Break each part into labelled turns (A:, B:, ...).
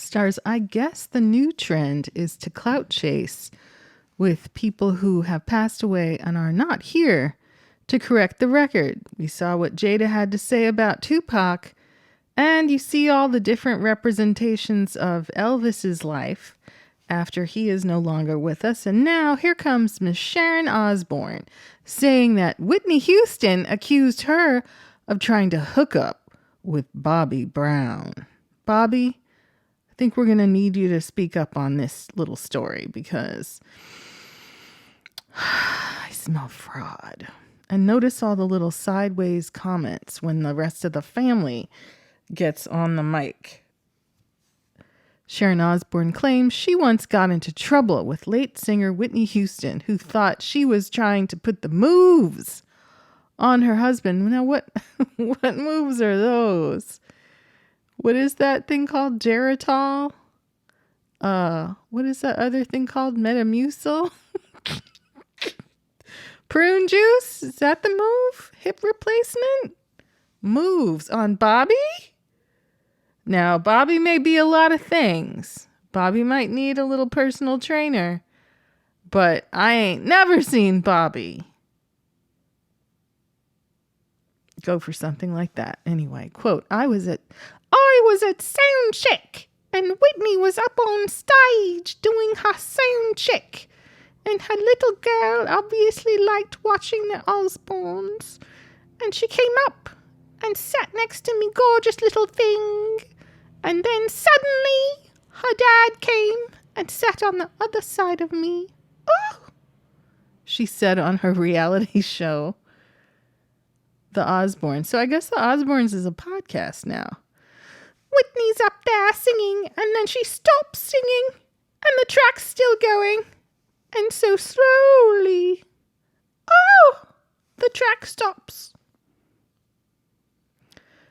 A: Stars, I guess the new trend is to clout chase with people who have passed away and are not here to correct the record. We saw what Jada had to say about Tupac, and you see all the different representations of Elvis's life after he is no longer with us. And now here comes Miss Sharon Osbourne saying that Whitney Houston accused her of trying to hook up with Bobby Brown. Bobby, I think we're going to need you to speak up on this little story because I smell fraud. And notice all the little sideways comments when the rest of the family gets on the mic. Sharon Osbourne claims she once got into trouble with late singer Whitney Houston, who thought she was trying to put the moves on her husband. Now, what moves are those? What is that thing called? Geritol? What is that other thing called? Metamucil? Prune juice? Is that the move? Hip replacement? Moves on Bobby? Now, Bobby may be a lot of things. Bobby might need a little personal trainer. But I ain't never seen Bobby go for something like that. Anyway, quote, I was at sound check and Whitney was up on stage doing her sound check. And her little girl obviously liked watching the Osbournes. And she came up and sat next to me, gorgeous little thing. And then suddenly her dad came and sat on the other side of me. Oh, she said on her reality show, The Osbournes. So I guess The Osbournes is a podcast now. Whitney's up there singing, and then she stops singing, and the track's still going. And so slowly, the track stops.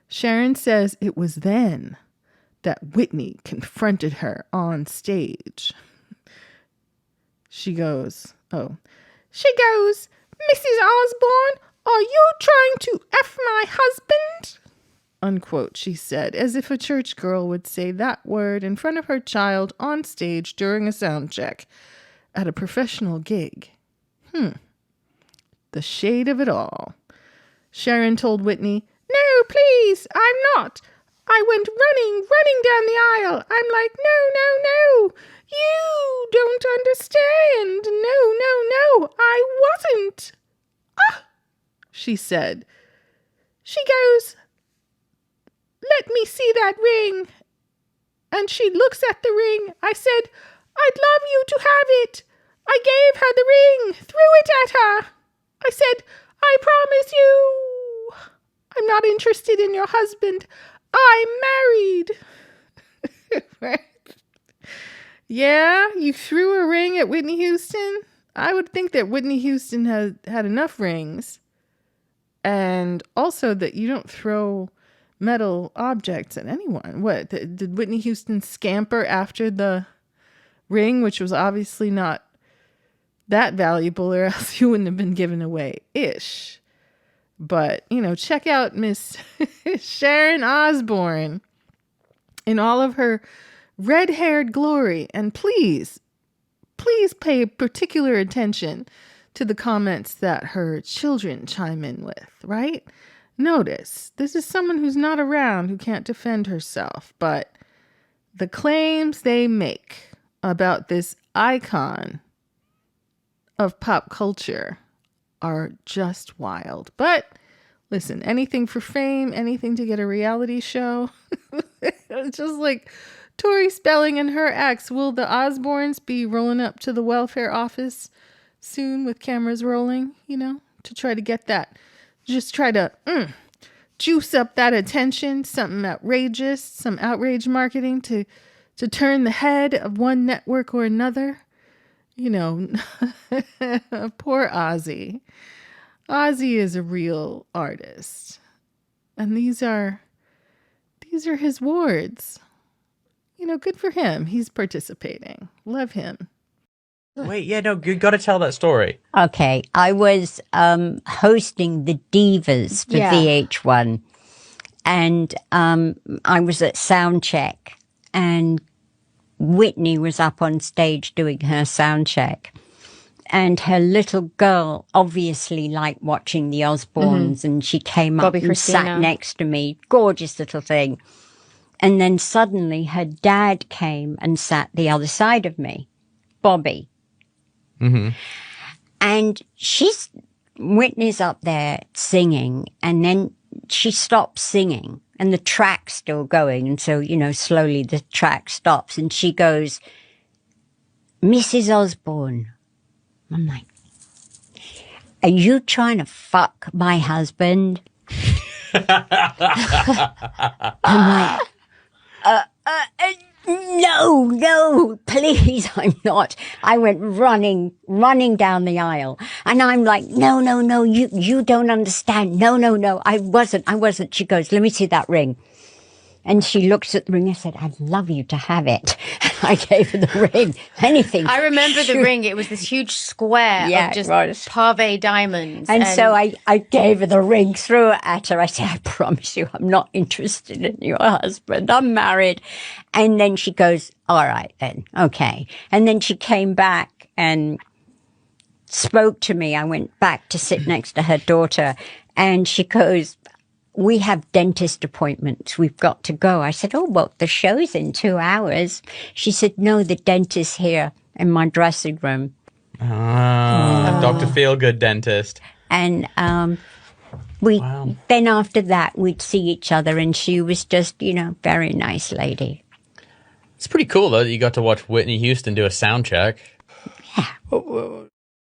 A: Sharon says it was then that Whitney confronted her on stage. She goes, Mrs. Osbourne, are you trying to F my husband? Unquote, she said, as if a church girl would say that word in front of her child on stage during a sound check at a professional gig. The shade of it all. Sharon told Whitney, no, please, I'm not. I went running down the aisle. I'm like, no, you don't understand. No, I wasn't. She said. She goes, let me see that ring. And she looks at the ring. I said, I'd love you to have it. I gave her the ring, threw it at her. I said, I promise you, I'm not interested in your husband. I'm married. Right? Yeah, you threw a ring at Whitney Houston. I would think that Whitney Houston had enough rings. And also that you don't throw metal objects at anyone. What, did Whitney Houston scamper after the ring, which was obviously not that valuable, or else you wouldn't have been given away-ish. But, check out Miss Sharon Osbourne in all of her red-haired glory. And please pay particular attention to the comments that her children chime in with, right? Notice, this is someone who's not around, who can't defend herself, but the claims they make about this icon of pop culture are just wild. But listen, anything for fame, anything to get a reality show. It's just like Tori Spelling and her ex. Will the Osbournes be rolling up to the welfare office soon with cameras rolling, to try to get that, just try to juice up that attention, something outrageous, some outrage marketing to turn the head of one network or another. Poor Ozzy. Ozzy is a real artist. And these are his wards. Good for him. He's participating. Love him.
B: Wait, you got to tell that story.
C: Okay, I was hosting the Divas for VH1, and I was at sound check, and Whitney was up on stage doing her sound check. And her little girl obviously liked watching the Osbournes, and she came
D: Bobby
C: up and
D: Christina.
C: sat next to me. Gorgeous little thing. And then suddenly her dad came and sat the other side of me, Bobby.
B: Mm-hmm.
C: And Whitney's up there singing, and then she stops singing, and the track's still going. And so, slowly the track stops, and she goes, "Mrs. Osbourne." I'm like, "Are you trying to fuck my husband?" I'm like, no, please, I'm not. I went running down the aisle. And I'm like, no, you don't understand. No, I wasn't. She goes, "Let me see that ring." And she looks at the ring. I said, "I'd love you to have it." I gave her the ring. Anything.
D: I remember the ring. It was this huge square
C: Yeah,
D: of just
C: it was.
D: pave diamonds.
C: And so I gave her the ring, threw it at her. I said, "I promise you, I'm not interested in your husband. I'm married." And then she goes, "All right, then. Okay." And then she came back and spoke to me. I went back to sit next to her daughter, and she goes, "We have dentist appointments. We've got to go." I said, "Oh, well, the show's in 2 hours." She said, "No, the dentist's here in my dressing room."
B: Dr. Feelgood dentist.
C: And then after that, we'd see each other, and she was just, very nice lady.
B: It's pretty cool, though, that you got to watch Whitney Houston do a sound check.
C: Yeah.